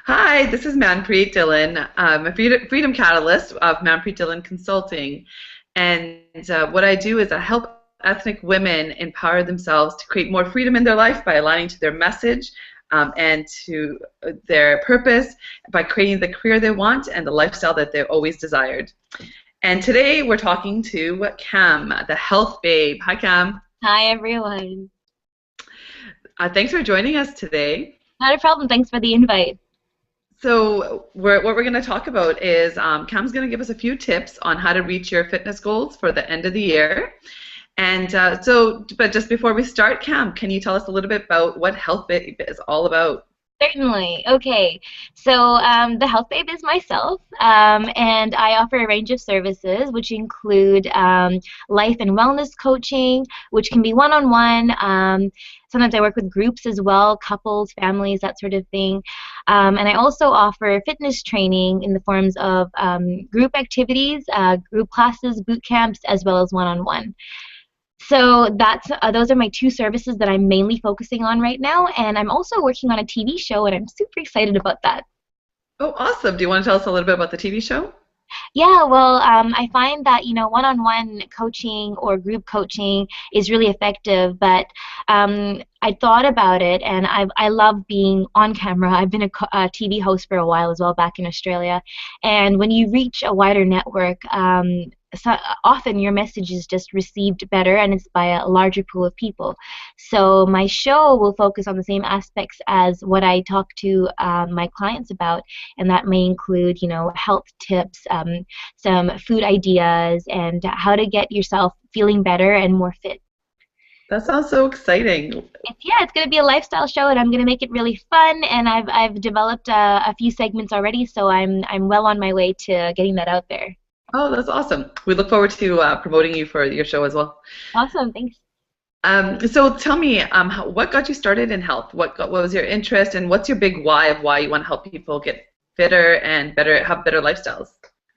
Hi, this is Manpreet Dylan. I'm a freedom catalyst of Manpreet Dylan Consulting. And what I do is I help ethnic women empower themselves to create more freedom in their life by aligning to their message and to their purpose by creating the career they want and the lifestyle that they've always desired. And today we're talking to Kam, the health babe. Hi, Kam. Hi, everyone. Thanks for joining us today. Not a problem. Thanks for the invite. So what we're going to talk about is Cam's going to give us a few tips on how to reach your fitness goals for the end of the year. And but just before we start, Cam, can you tell us a little bit about what Health Babe is all about? Certainly. Okay. So the Health Babe is myself, and I offer a range of services, which include life and wellness coaching, which can be one-on-one. Sometimes I work with groups as well, couples, families, that sort of thing. And I also offer fitness training in the forms of group activities, group classes, boot camps, as well as one-on-one. So those are my two services that I'm mainly focusing on right now, and I'm also working on a TV show, and I'm super excited about that. Oh, awesome. Do you want to tell us a little bit about the TV show? Yeah, well, I find that one-on-one coaching or group coaching is really effective, but I thought about it, and I love being on camera. I've been a TV host for a while as well back in Australia, and when you reach a wider network, so often your message is just received better, and it's by a larger pool of people. So my show will focus on the same aspects as what I talk to my clients about, and that may include, health tips, some food ideas, and how to get yourself feeling better and more fit. That sounds so exciting. It's going to be a lifestyle show, and I'm going to make it really fun. And I've developed a few segments already, so I'm well on my way to getting that out there. Oh, that's awesome. We look forward to promoting you for your show as well. Awesome, thanks. So tell me, what got you started in health? What was your interest, and what's your big why of why you want to help people get fitter and have better lifestyles?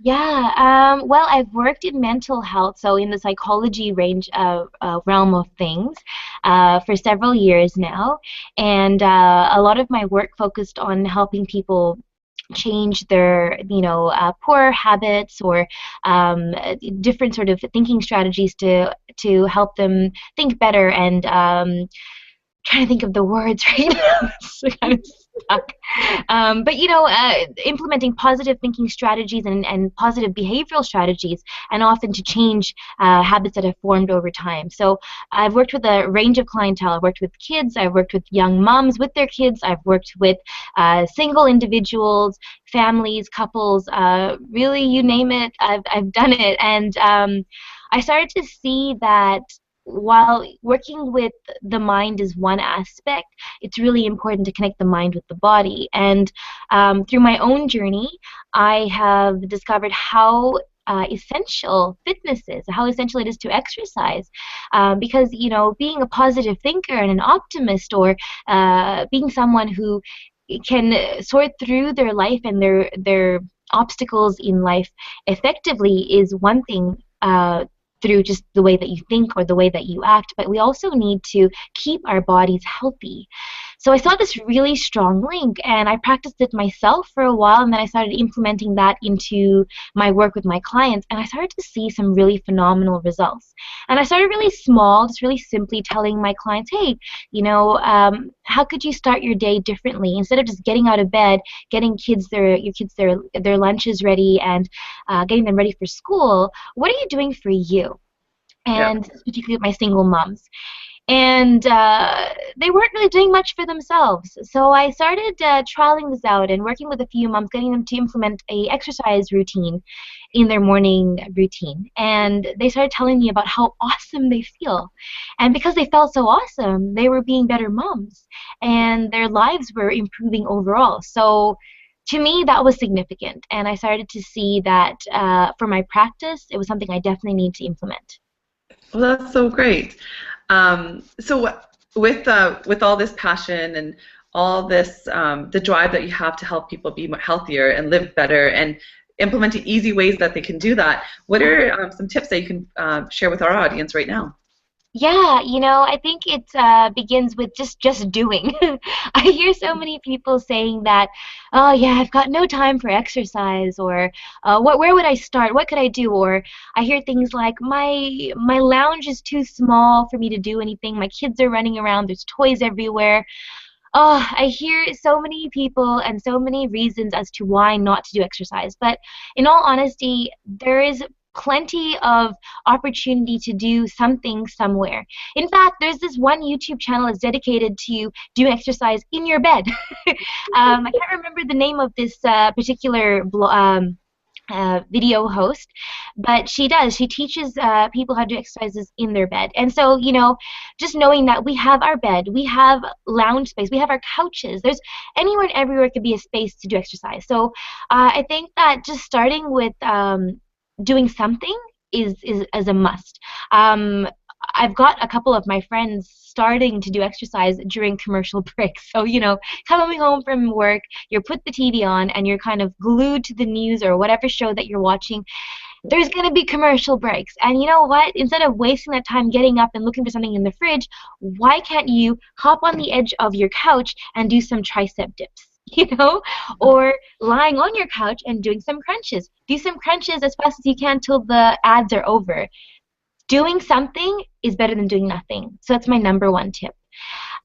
Yeah, well, I've worked in mental health, so in the psychology range of realm of things, for several years now, and a lot of my work focused on helping people change their, poor habits or different sort of thinking strategies to help them think better and trying to think of the words right now. It's kind of stuck. But implementing positive thinking strategies and positive behavioral strategies, and often to change habits that have formed over time. So I've worked with a range of clientele. I've worked with kids. I've worked with young moms with their kids. I've worked with single individuals, families, couples. Really, you name it, I've done it. And I started to see that while working with the mind is one aspect, it's really important to connect the mind with the body. And through my own journey, I have discovered how essential fitness is, how essential it is to exercise. Because, being a positive thinker and an optimist, or being someone who can sort through their life and their obstacles in life effectively is one thing, through just the way that you think or the way that you act, but we also need to keep our bodies healthy. So I saw this really strong link, and I practiced it myself for a while, and then I started implementing that into my work with my clients, and I started to see some really phenomenal results. And I started really small, just really simply telling my clients, hey, how could you start your day differently? Instead of just getting out of bed, getting your kids their lunches ready, and getting them ready for school, what are you doing for you? Yeah. And particularly with my single moms. And they weren't really doing much for themselves. So I started trialing this out and working with a few moms, getting them to implement a exercise routine in their morning routine. And they started telling me about how awesome they feel. And because they felt so awesome, they were being better moms, and their lives were improving overall. So to me, that was significant. And I started to see that for my practice, it was something I definitely need to implement. Well, that's so great. So with all this passion and all this the drive that you have to help people be more healthier and live better and implementing easy ways that they can do that, what are some tips that you can share with our audience right now? Yeah, I think it begins with just doing. I hear so many people saying that, oh yeah, I've got no time for exercise, or where would I start? What could I do? Or I hear things like my lounge is too small for me to do anything. My kids are running around. There's toys everywhere. Oh, I hear so many people and so many reasons as to why not to do exercise. But in all honesty, there is plenty of opportunity to do something somewhere. In fact, there's this one YouTube channel that's dedicated to doing exercise in your bed. I can't remember the name of this particular video host, but she does. She teaches people how to do exercises in their bed. And so, just knowing that we have our bed, we have lounge space, we have our couches. There's anywhere and everywhere could be a space to do exercise. So I think that just starting with doing something is a must. Um, I've got a couple of my friends starting to do exercise during commercial breaks. So, coming home from work, you put the TV on and you're kind of glued to the news or whatever show that you're watching. There's going to be commercial breaks. And you know what? Instead of wasting that time getting up and looking for something in the fridge, why can't you hop on the edge of your couch and do some tricep dips? Or lying on your couch and doing some crunches. Do some crunches as fast as you can till the ads are over. Doing something is better than doing nothing. So that's my number one tip.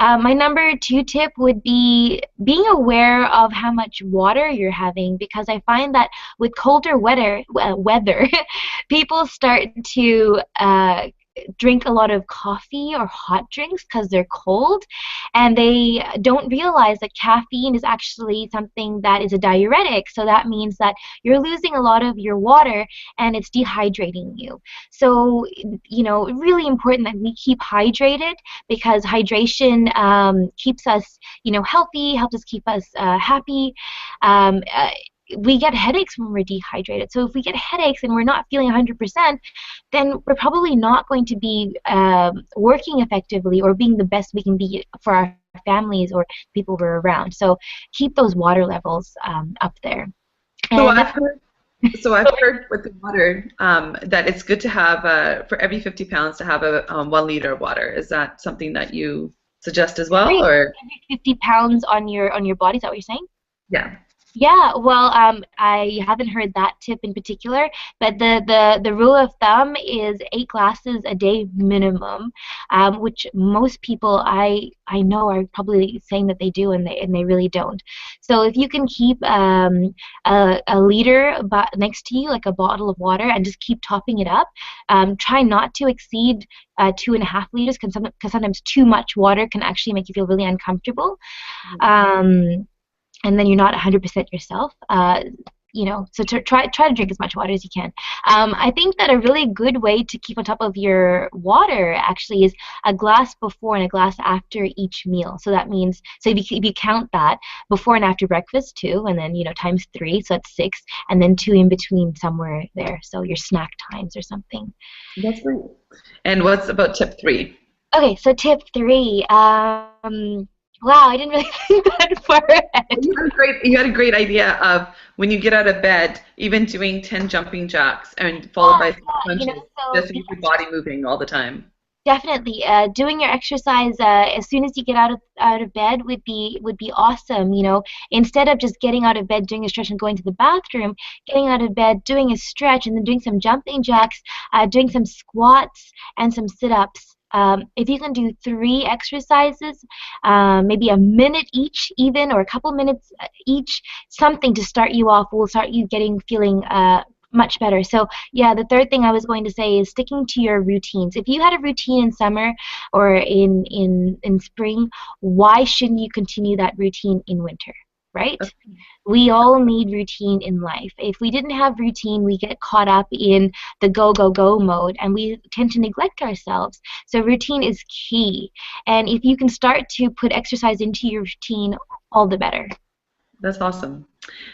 My number two tip would be being aware of how much water you're having, because I find that with colder weather, people start to drink a lot of coffee or hot drinks because they're cold, and they don't realize that caffeine is actually something that is a diuretic. So that means that you're losing a lot of your water and it's dehydrating you. So, really important that we keep hydrated, because hydration keeps us, healthy, helps us keep us happy. Um, uh, we get headaches when we're dehydrated. So if we get headaches and we're not feeling 100%, then we're probably not going to be working effectively or being the best we can be for our families or people we're around. So keep those water levels up there. So And I've heard So I've heard with the water that it's good to have for every 50 pounds to have a 1 liter of water. Is that something that you suggest as well, or? every 50 pounds on your body, is that what you're saying? Yeah. Yeah, well, I haven't heard that tip in particular, but the rule of thumb is 8 glasses a day minimum, which most people I know are probably saying that they do, and they really don't. So if you can keep a liter next to you, like a bottle of water, and just keep topping it up, try not to exceed 2.5 liters, because sometimes too much water can actually make you feel really uncomfortable. Um, and then you're not 100% yourself. So try to drink as much water as you can. I think that a really good way to keep on top of your water actually is a glass before and a glass after each meal. So that means, so if you count that, before and after breakfast, 2, and then times 3, so that's 6, and then 2 in between somewhere there. So your snack times or something. That's great. And what's about tip 3? Okay, so tip 3. Wow, I didn't really think that far ahead. You had a great idea of when you get out of bed, even doing 10 jumping jacks and followed by some Yeah, punches, so just to keep your body moving all the time. definitely doing your exercise as soon as you get out of bed would be awesome. Instead of just getting out of bed, doing a stretch, and going to the bathroom, getting out of bed, doing a stretch, and then doing some jumping jacks, doing some squats and some sit-ups. If you can do 3 exercises, maybe a minute each, even, or a couple minutes each, something to start you off will start you feeling much better. So yeah, the third thing I was going to say is sticking to your routines. If you had a routine in summer or in spring, why shouldn't you continue that routine in winter, right? We all need routine in life. If we didn't have routine, we get caught up in the go, go, go mode, and we tend to neglect ourselves. So routine is key. And if you can start to put exercise into your routine, all the better. That's awesome.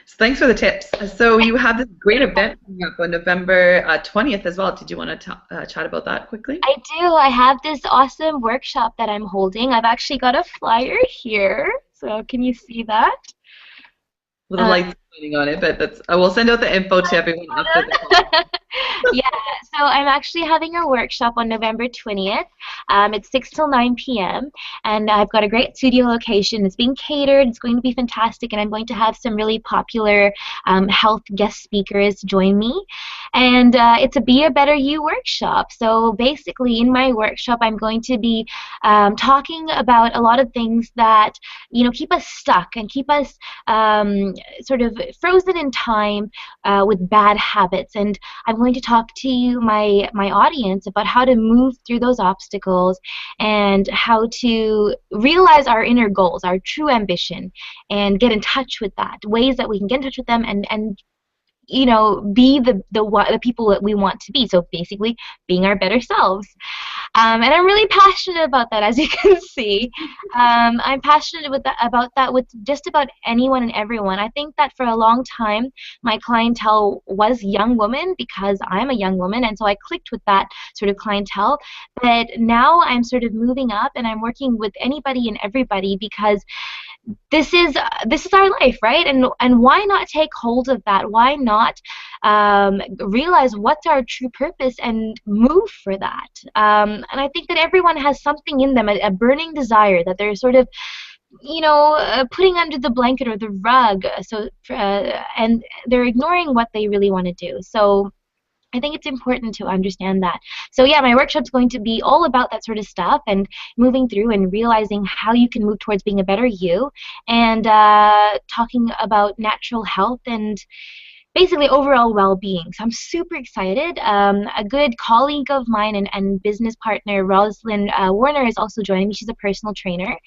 So thanks for the tips. So you have this great event coming up on November 20th as well. Did you want to chat about that quickly? I do. I have this awesome workshop that I'm holding. I've actually got a flyer here. So can you see that? With the lights shining on it, but I will send out the info to everyone after the call. Yeah, So I'm actually having a workshop on November 20th. It's 6 till 9 p.m. and I've got a great studio location. It's being catered. It's going to be fantastic, and I'm going to have some really popular health guest speakers join me. And it's a Be a Better You workshop. So basically, in my workshop, I'm going to be talking about a lot of things that keep us stuck and keep us sort of frozen in time with bad habits. And I'm going to talk to you, my audience, about how to move through those obstacles and how to realize our inner goals, our true ambition, and get in touch with that. Ways that we can get in touch with them and be the people that we want to be. So basically, being our better selves. And I'm really passionate about that, as you can see. I'm passionate about that with just about anyone and everyone. I think that for a long time, my clientele was young women because I'm a young woman, and so I clicked with that sort of clientele. But now I'm sort of moving up, and I'm working with anybody and everybody because this is our life, right? And why not take hold of that? Why not realize what's our true purpose and move for that? And I think that everyone has something in them, a burning desire that they're sort of putting under the blanket or the rug, and they're ignoring what they really want to do. So I think it's important to understand that. So yeah, my workshop's going to be all about that sort of stuff and moving through and realizing how you can move towards being a better you, and talking about natural health and basically overall well-being. So I'm super excited. A good colleague of mine and business partner, Rosalind Warner, is also joining me. She's a personal trainer,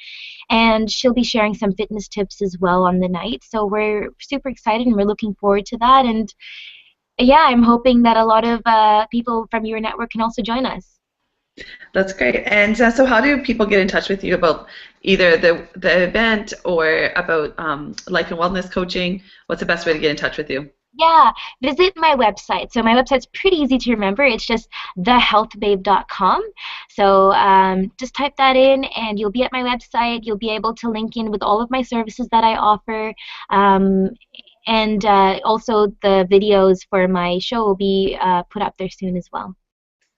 and she'll be sharing some fitness tips as well on the night. So we're super excited, and we're looking forward to that. And yeah, I'm hoping that a lot of people from your network can also join us. That's great. And so how do people get in touch with you about either the event or about life and wellness coaching? What's the best way to get in touch with you? Yeah, visit my website. So my website's pretty easy to remember. It's just thehealthbabe.com. So just type that in, and you'll be at my website. You'll be able to link in with all of my services that I offer. And also the videos for my show will be put up there soon as well.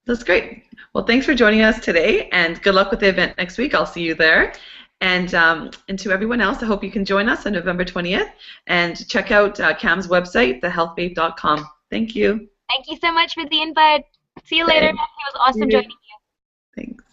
That's great. Well, thanks for joining us today, and good luck with the event next week. I'll see you there. And to everyone else, I hope you can join us on November 20th, and check out Kam's website, thehealthbabe.com. Thank you. Thank you so much for the invite. See you later. It was awesome joining you. Thanks.